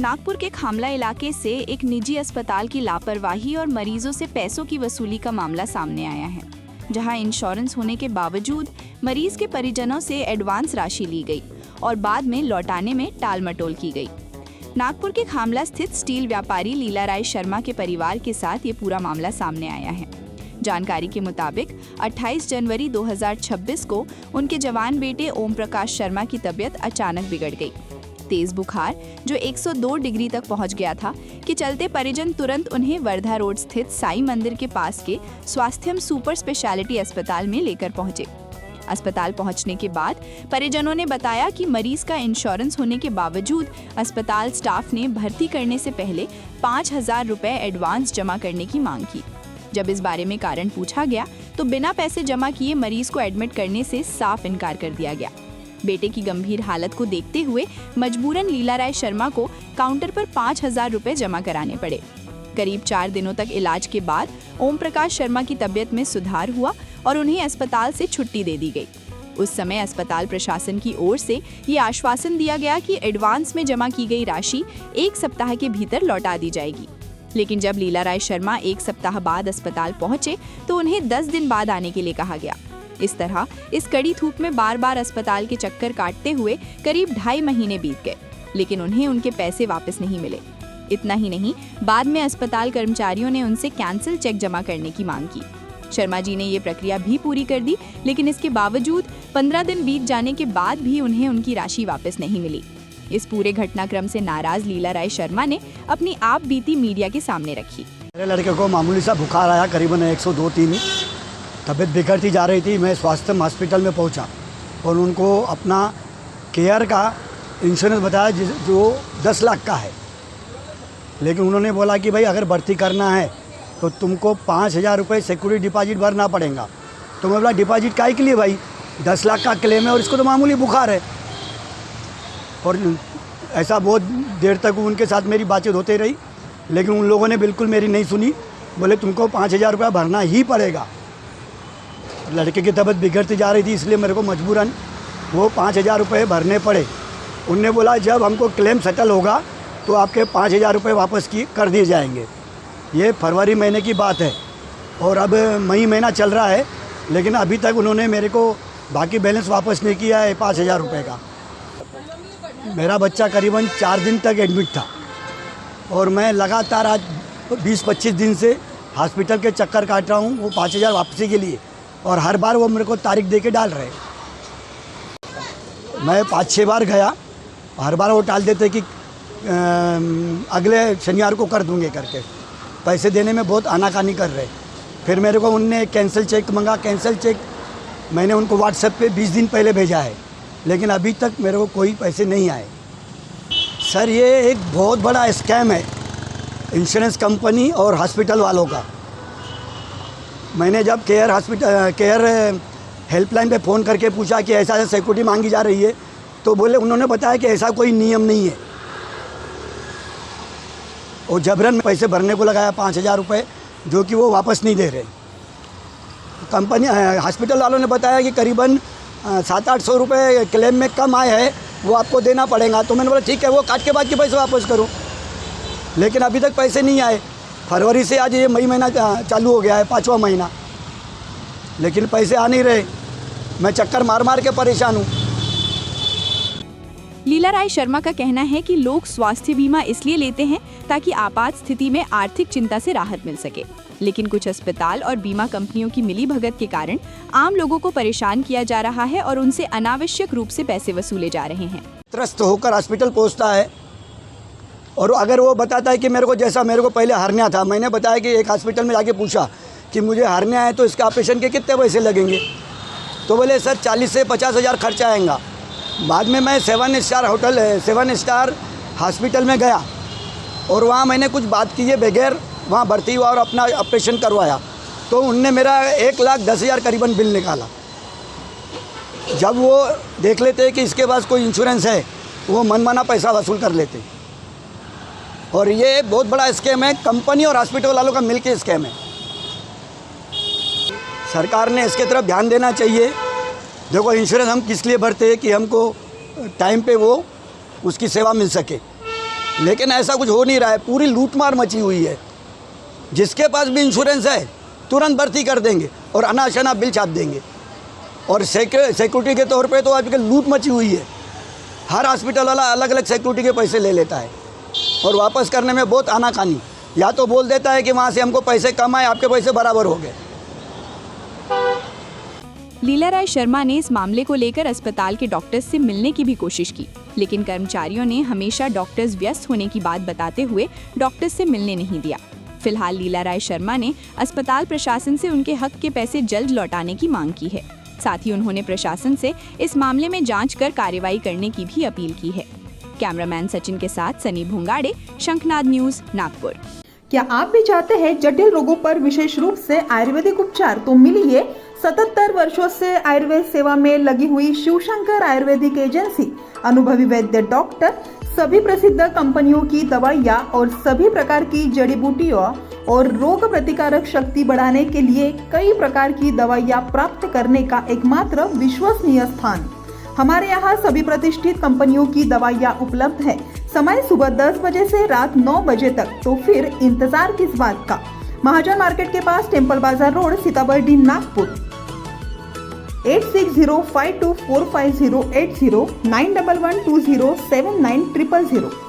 नागपुर के खामला इलाके से एक निजी अस्पताल की लापरवाही और मरीजों से पैसों की वसूली का मामला सामने आया है, जहां इंश्योरेंस होने के बावजूद मरीज के परिजनों से एडवांस राशि ली गई और बाद में लौटाने में टालमटोल की गई। नागपुर के खामला स्थित स्टील व्यापारी लीला राय शर्मा के परिवार के साथ ये पूरा मामला सामने आया है। जानकारी के मुताबिक 28 जनवरी 2026 को उनके जवान बेटे ओम प्रकाश शर्मा की तबीयत अचानक बिगड़ गई। तेज बुखार जो 102 डिग्री तक पहुंच गया था कि चलते परिजन तुरंत उन्हें वर्धा रोड स्थित साई मंदिर के पास के स्वास्थ्यम सुपर स्पेशलिटी अस्पताल में लेकर पहुंचे। अस्पताल पहुंचने के बाद परिजनों ने बताया कि मरीज का इंश्योरेंस होने के बावजूद अस्पताल स्टाफ ने भर्ती करने से पहले 5,000 रुपए एडवांस जमा करने की मांग की। जब इस बारे में कारण पूछा गया तो बिना पैसे जमा किए मरीज को एडमिट करने से साफ इनकार कर दिया गया। बेटे की गंभीर हालत को देखते हुए मजबूरन लीला राय शर्मा को काउंटर पर 5,000 रुपए जमा कराने पड़े। करीब 4 दिनों तक इलाज के बाद ओम प्रकाश शर्मा की तबीयत में सुधार हुआ और उन्हें अस्पताल से छुट्टी दे दी गई। उस समय अस्पताल प्रशासन की ओर से ये आश्वासन दिया गया कि एडवांस में जमा की गई राशि 1 सप्ताह के भीतर लौटा दी जाएगी। लेकिन जब लीला राय शर्मा 1 सप्ताह बाद अस्पताल पहुंचे तो उन्हें 10 दिन बाद आने के लिए कहा गया। इस तरह इस कड़ी धूप में बार बार अस्पताल के चक्कर काटते हुए करीब 2.5 महीने बीत गए, लेकिन उन्हें उनके पैसे वापस नहीं मिले। इतना ही नहीं, बाद में अस्पताल कर्मचारियों ने उनसे कैंसिल चेक जमा करने की मांग की। शर्मा जी ने ये प्रक्रिया भी पूरी कर दी, लेकिन इसके बावजूद 15 दिन बीत जाने के बाद भी उन्हें उनकी राशि वापस नहीं मिली। इस पूरे घटनाक्रम से नाराज लीला राय शर्मा ने अपनी आप बीती मीडिया के सामने रखी। मेरे लड़के को मामूली सा बुखार आया, करीबन 102-103, तबीयत बिगड़ती जा रही थी। मैं स्वास्थ्यम हॉस्पिटल में पहुंचा और उनको अपना केयर का इंश्योरेंस बताया जो 10 लाख का है, लेकिन उन्होंने बोला कि भाई अगर भर्ती करना है तो तुमको 5,000 रुपये सिक्योरिटी डिपॉजिट भरना पड़ेगा। तो मैं बोला डिपॉजिट काहे के लिए भाई, 10 लाख का क्लेम है और इसको तो मामूली बुखार है। और ऐसा बहुत देर तक उनके साथ मेरी बातचीत होती रही, लेकिन उन लोगों ने बिल्कुल मेरी नहीं सुनी। बोले तुमको 5,000 रुपया भरना ही पड़ेगा। लड़के की तबीयत बिगड़ती जा रही थी, इसलिए मेरे को मजबूरन वो 5,000 रुपये भरने पड़े। उनने बोला जब हमको क्लेम सेटल होगा तो आपके 5,000 रुपये वापस कर दिए जाएंगे। ये फरवरी महीने की बात है और अब मई महीना चल रहा है, लेकिन अभी तक उन्होंने मेरे को बाकी बैलेंस वापस नहीं किया है 5,000 रुपये का। मेरा बच्चा करीबन 4 दिन तक एडमिट था और मैं लगातार आज 20-25 दिन से हॉस्पिटल के चक्कर काट रहा हूँ वो 5,000 वापसी के लिए, और हर बार वो मेरे को तारीख दे के डाल रहे। मैं 5-6 बार गया, हर बार वो टाल देते कि अगले शनिवार को कर दूंगे करके। पैसे देने में बहुत आनाकानी कर रहे। फिर मेरे को उनने कैंसिल चेक मंगा। कैंसिल चेक मैंने उनको व्हाट्सएप पे 20 दिन पहले भेजा है, लेकिन अभी तक मेरे को कोई पैसे नहीं आए। सर ये एक बहुत बड़ा स्कैम है इंश्योरेंस कंपनी और हॉस्पिटल वालों का। मैंने जब केयर हेल्पलाइन पे फ़ोन करके पूछा कि ऐसा ऐसा सिक्योरिटी मांगी जा रही है, तो बोले उन्होंने बताया कि ऐसा कोई नियम नहीं है। और जबरन पैसे भरने को लगाया 5,000 रुपये, जो कि वो वापस नहीं दे रहे। कंपनी हॉस्पिटल वालों ने बताया कि करीबन 700-800 रुपये क्लेम में कम आए हैं, वो आपको देना पड़ेगा। तो मैंने बोला ठीक है, वो काट के बाद के पैसे वापस करो, लेकिन अभी तक पैसे नहीं आए। फरवरी से आज ये मई महीना चालू हो गया है, 5वां महीना, लेकिन पैसे आ नहीं रहे। मैं चक्कर मार मार के परेशान हूँ। लीला राय शर्मा का कहना है कि लोग स्वास्थ्य बीमा इसलिए लेते हैं ताकि आपात स्थिति में आर्थिक चिंता से राहत मिल सके, लेकिन कुछ अस्पताल और बीमा कंपनियों की मिलीभगत के कारण आम लोगों को परेशान किया जा रहा है और उनसे अनावश्यक रूप से पैसे वसूले जा रहे हैं। त्रस्त होकर हॉस्पिटल पहुँचता है और अगर वो बताता है कि मेरे को पहले हर्निया था, मैंने बताया कि एक हॉस्पिटल में जाके पूछा कि मुझे हर्निया है तो इसके ऑपरेशन के कितने पैसे लगेंगे, तो बोले सर 40 से 50,000 खर्चा आएगा। बाद में मैं 7 स्टार हॉस्पिटल में गया और वहाँ मैंने कुछ बात किए बगैर वहाँ भर्ती हुआ और अपना ऑपरेशन करवाया, तो उनने मेरा 1,10,000 करीबन बिल निकाला। जब वो देख लेते कि इसके पास कोई इंश्योरेंस है, वो मनमाना पैसा वसूल कर लेते। और ये बहुत बड़ा स्कैम है, कंपनी और हॉस्पिटल वालों का मिलके स्कैम है। सरकार ने इसके तरफ ध्यान देना चाहिए। देखो इंश्योरेंस हम किस लिए भरते हैं कि हमको टाइम पे वो उसकी सेवा मिल सके। लेकिन ऐसा कुछ हो नहीं रहा है, पूरी लूटमार मची हुई है। जिसके पास भी इंश्योरेंस है तुरंत भर्ती कर देंगे और अनाशना बिल छाप देंगे। और सिक्योरिटी के तौर पे तो आजकल लूट मची हुई है। हर हॉस्पिटल वाला अलग अलग सिक्योरिटी के पैसे ले लेता है और वापस करने में बहुत आनाकानी। या तो बोल देता है कि वहाँ से हमको पैसे कम आए, आपके पैसे बराबर हो गए। लीला राय शर्मा ने इस मामले को लेकर अस्पताल के डॉक्टर्स से मिलने की भी कोशिश की, लेकिन कर्मचारियों ने हमेशा डॉक्टर्स व्यस्त होने की बात बताते हुए डॉक्टर्स से मिलने नहीं दिया। फिलहाल लीला राय शर्मा ने अस्पताल प्रशासन से उनके हक के पैसे जल्द लौटाने की मांग की है। साथ ही उन्होंने प्रशासन से इस मामले में जांच कर कार्रवाई करने की भी अपील की है। कैमरामैन सचिन के साथ सनी भुंगाड़े, शंखनाद न्यूज, नागपुर। क्या आप भी चाहते हैं जटिल रोगों पर विशेष रूप से आयुर्वेदिक उपचार? तो मिलिए 77 वर्षों से आयुर्वेद सेवा में लगी हुई शिवशंकर आयुर्वेदिक एजेंसी। अनुभवी वैद्य डॉक्टर, सभी प्रसिद्ध कंपनियों की दवाइयाँ और सभी प्रकार की जड़ी बूटियों और रोग प्रतिकारक शक्ति बढ़ाने के लिए कई प्रकार की दवाइयाँ प्राप्त करने का एकमात्र विश्वसनीय स्थान। हमारे यहाँ सभी प्रतिष्ठित कंपनियों की दवाइयाँ उपलब्ध है। समय सुबह 10 बजे से रात 9 बजे तक। तो फिर इंतजार किस बात का? महाजन मार्केट के पास, टेम्पल बाजार रोड, सीताबर्डी, नागपुर। 8605245080 911207900।